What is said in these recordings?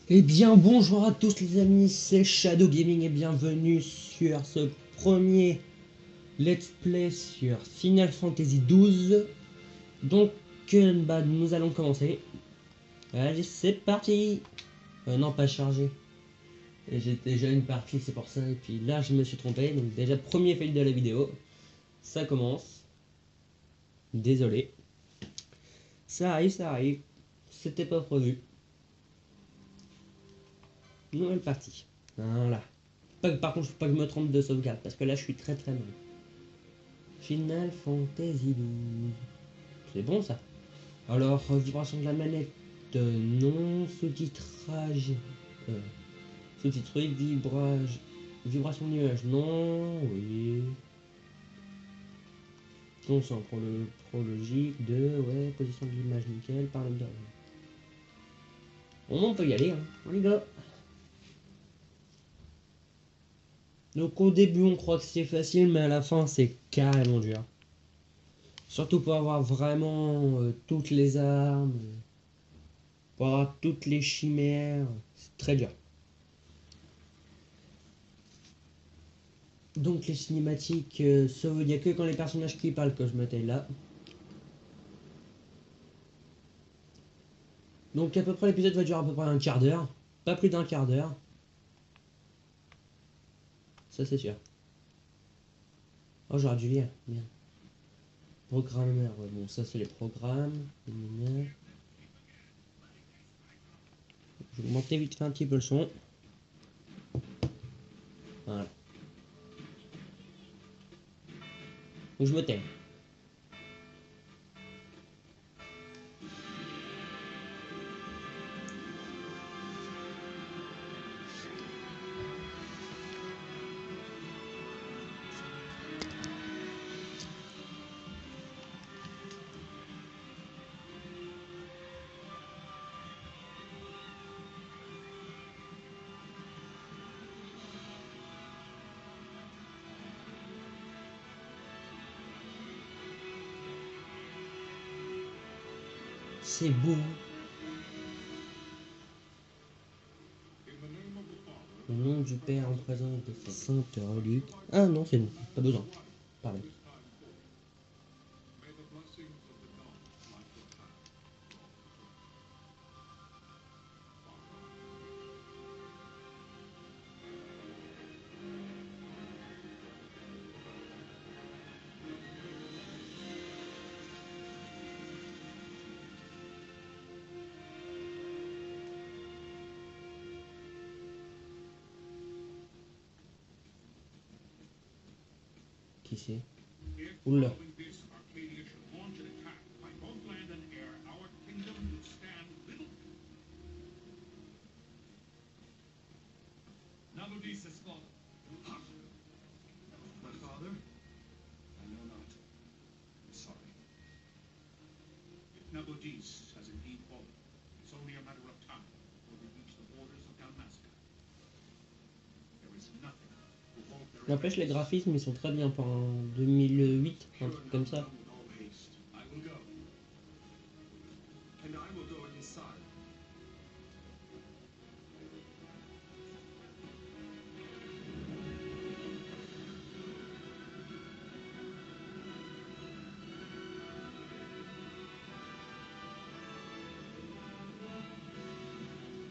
Eh bien bonjour à tous les amis, c'est Shadow Gaming et bienvenue sur ce premier let's play sur Final Fantasy XII. Donc nous allons commencer. Allez c'est parti. Non pas chargé. J'étais déjà une partie c'est pour ça et puis là je me suis trompé. Donc déjà premier fail de la vidéo. Ça commence. Désolé. Ça arrive, ça arrive. C'était pas prévu. Nouvelle partie. Voilà. Par contre, faut pas que je me trompe de sauvegarde parce que là je suis très très mal. Final Fantasy XII. C'est bon ça. Alors, vibration de la manette, non. Sous-titrage. Euh, Sous-titré, vibration de nuage, non. Oui. Non, c'est un prologique de. Ouais, position de l'image, nickel. Par le on peut y aller, hein. On y va. Donc, au début, on croit que c'est facile, mais à la fin, c'est carrément dur. Surtout pour avoir vraiment toutes les armes, pour avoir toutes les chimères, c'est très dur. Donc les cinématiques, il n'y a que quand les personnages qui parlent que je me tais là. Donc à peu près l'épisode va durer à peu près un quart d'heure, pas plus d'un quart d'heure. Ça c'est sûr. Oh j'aurais dû lire, bien. Programmeur, ouais, bon ça c'est les programmes. Je vais monter vite fait un petit peu le son. Voilà. Donc je me tais. C'est beau. Au nom du Père en présence de sa sainte relique. Ah non c'est bon, pas besoin. Pardon. Qui c'est? Oula. My father? I know not. I'm sorry. If Nabudis has indeed fallen, it's only a matter of time before we reach the borders of Dalmasca. There is nothing to hold their N'empêche les graphismes ils sont très bien pour un 2008, un truc comme ça. with all haste. I will go. And I will go at his side.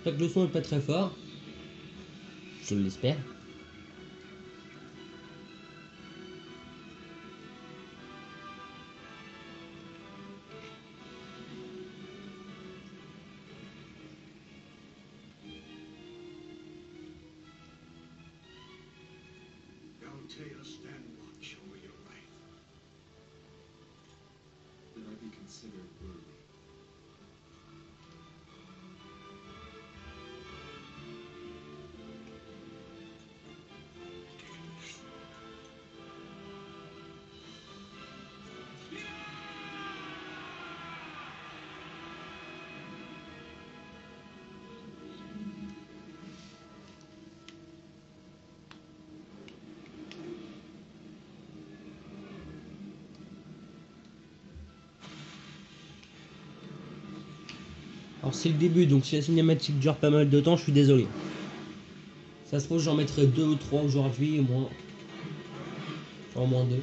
J'espère que le son est pas très fort. Je l'espère. Galatea, stand watch over your life. Did I be considered worthy? Alors c'est le début, donc si la cinématique dure pas mal de temps, je suis désolé. Ça se trouve j'en mettrai 2 ou 3 aujourd'hui, au moins. Au moins 2.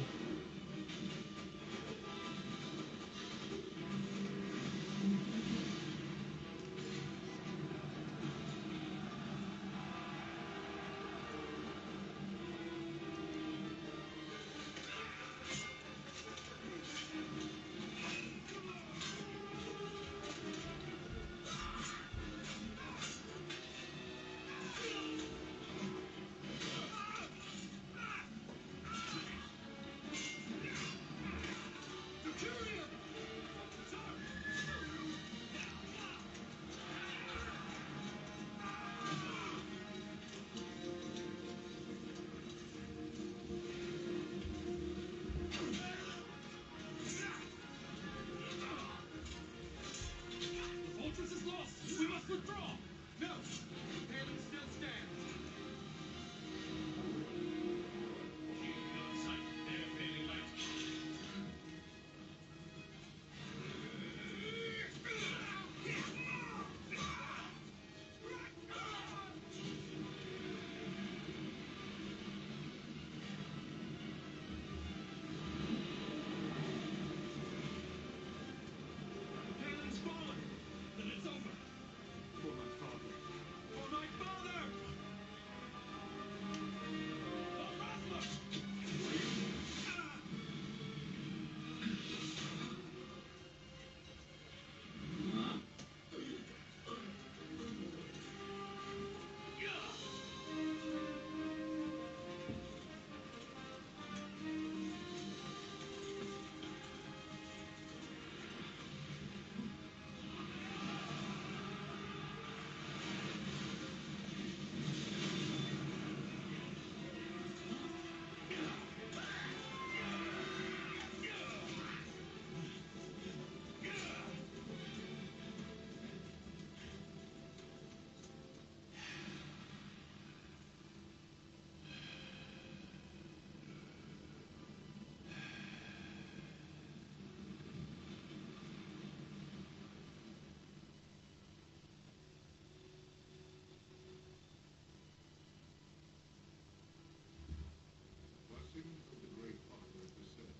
Blessings of the Great Father descend.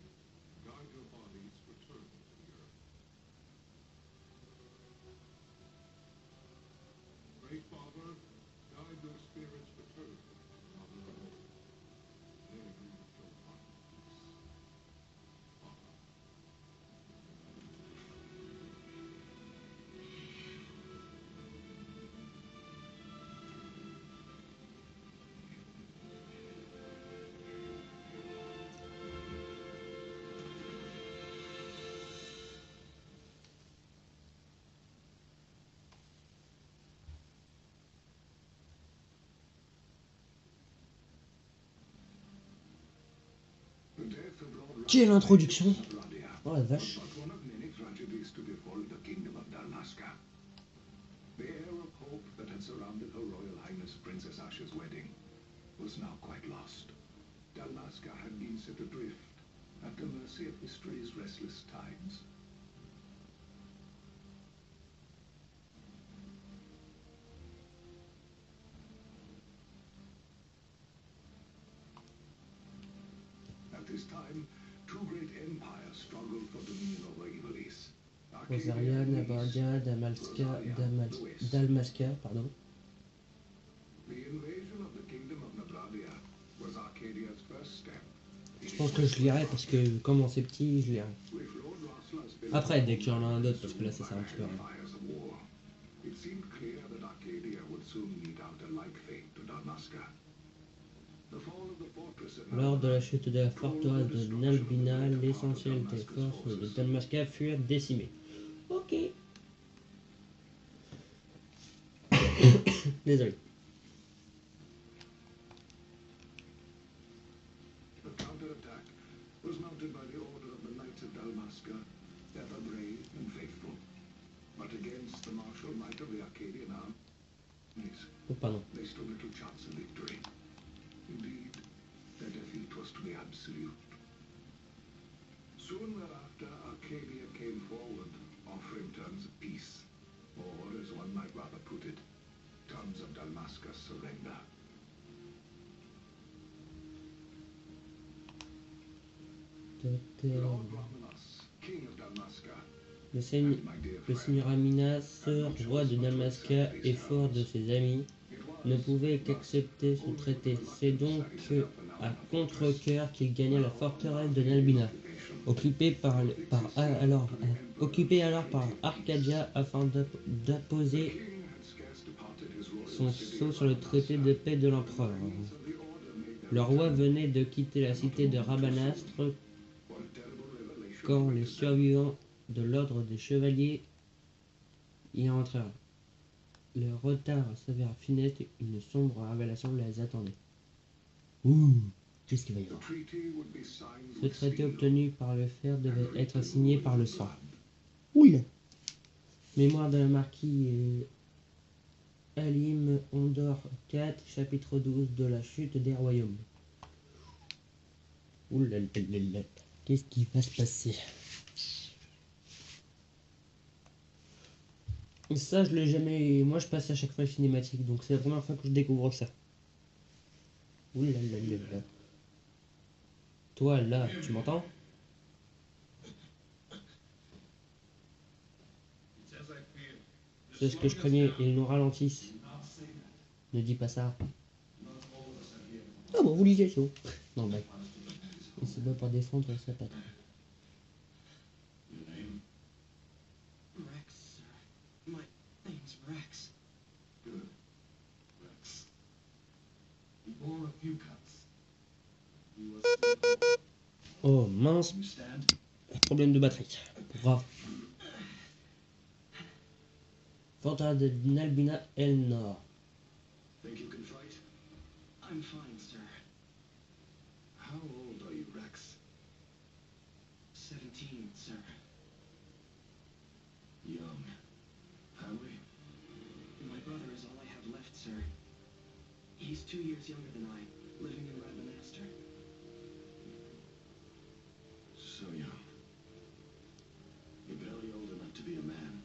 Guide your bodies return to the earth. Great Father, guide your spirits return to Mother of all. There you shall find peace. Father. Quelle introduction! Oh la vache! But one of many tragedies to befall the kingdom of Dalmasca. The air of hope that had surrounded Her Royal Highness Princess Asha's wedding was now quite lost. Dalmasca had been set adrift at the mercy of history's restless tides. At this time, two great empires struggled for dominion over Ivalice. Rosaria, Navardia, Dalmasca, pardon. The invasion of the kingdom of Nabradia was Arcadia's first step. Je pense que je lirai parce que comme c'est petit, je lirai. With Lord Raslar's Après, dès qu'il y en a un autre, parce que là ça sert un petit peu à rien. fires of war, it seemed clear that Arcadia would soon mete out a like fate to Dalmasca. The fall of the fortress at Lors de la chute de la forteresse de Nalbina, l'essentiel des forces de Dalmasca furent décimées. Ok. Désolé. The counterattack was mounted by the order of the Knights of Dalmasca, ever brave and faithful. But against the martial might of the Arcadian armies, Oh, pardon. they stood little chance of victory. Indeed, their defeat was to be absolute. Soon thereafter, Arcadia came forward, offering terms of peace, Or, as one might rather put it, tons of Dalmasca surrender. Lord Romulus, King of Dalmasca, Le seigneur Minas, roi de Dalmasca et fort de ses amis, ne pouvait qu'accepter ce traité. C'est donc à contre-cœur qu'il gagna la forteresse de Nalbina, occupée alors par Arcadia afin d'apposer son sceau sur le traité de paix de l'empereur. Le roi venait de quitter la cité de Rabanastre quand les survivants de l'ordre des chevaliers y entrèrent. Le retard s'avère funeste et une sombre révélation les attendait. Ouh, qu'est-ce qu'il va y avoir? Ce traité obtenu par le fer devait être signé par le sang. Oula. Mémoire de la marquis Alim Ondor 4, chapitre 12 de la chute des royaumes. Oula, qu'est-ce qui va se passer? Ça, je l'ai jamais. Moi, je passe à chaque fois cinématique, donc c'est la première fois que je découvre ça. Oula. Toi, là, tu m'entends? C'est ce que je craignais, ils nous ralentissent. Ne dis pas ça. Ah bon, vous lisez ça. Non, mais. Il se bat pour défendre sa patrie. Rex. Good. Rex. He bore a few cuts. He was... Oh mince, You stand? problème de batterie. Bravo. Forteresse de Nalbina El Nord. Think you can fight? I'm fine, sir. How old are you, Rex? 17, sir. Young. Family? My brother is all I have left, sir. He's 2 years younger than I, living in Rabanastre. So young. You're barely old enough to be a man.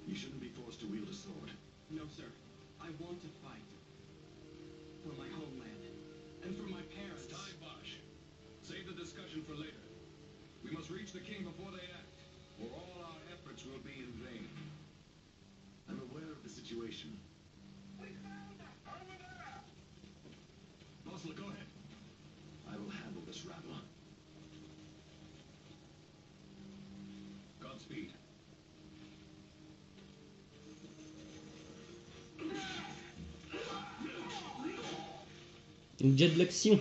You shouldn't be forced to wield a sword. No, sir. I want to fight. For my homeland. And for my parents. Time, Bosch. Save the discussion for later. We must reach the king before they act, or all our efforts will be in vain. I'm aware of the situation. Mosler, go ahead. I will handle this rabble. Godspeed. Une jet de l'action.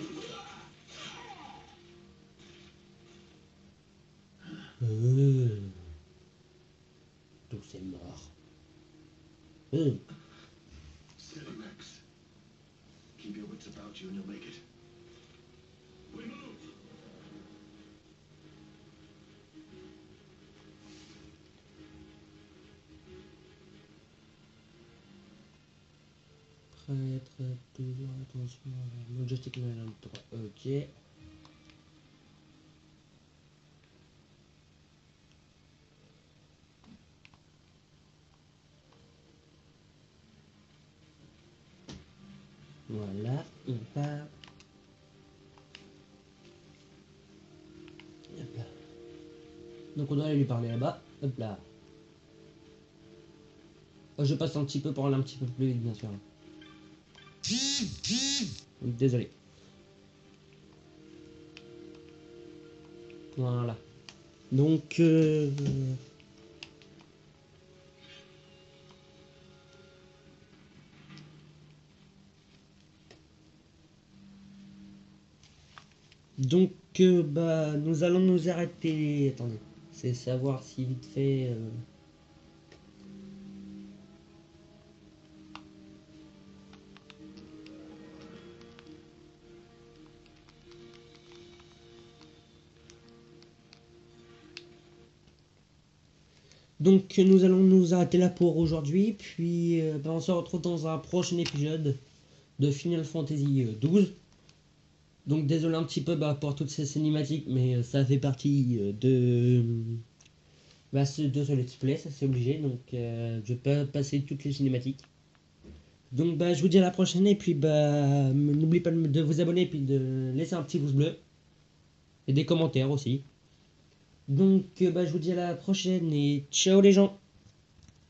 Tous est mort. Steady, Rex. Keep your wits about you and you'll make it. We move. Prêtre, toujours attention. Mon joystick me donne 3. Ok. Voilà, on part. Hop là. Donc on doit aller lui parler là-bas. Hop là. Oh, je passe un petit peu pour aller un petit peu plus vite, bien sûr. Désolé. Voilà. Donc bah nous allons nous arrêter. Attendez, c'est savoir si vite fait. Donc nous allons nous arrêter là pour aujourd'hui, puis bah, on se retrouve dans un prochain épisode de Final Fantasy XII. Donc désolé un petit peu bah, pour toutes ces cinématiques, mais ça fait partie Bah, c'est de ce let's play, ça c'est obligé, donc je vais pas passer toutes les cinématiques. Donc bah je vous dis à la prochaine et puis bah n'oubliez pas de vous abonner et puis de laisser un petit pouce bleu. Et des commentaires aussi. Donc bah je vous dis à la prochaine et ciao les gens.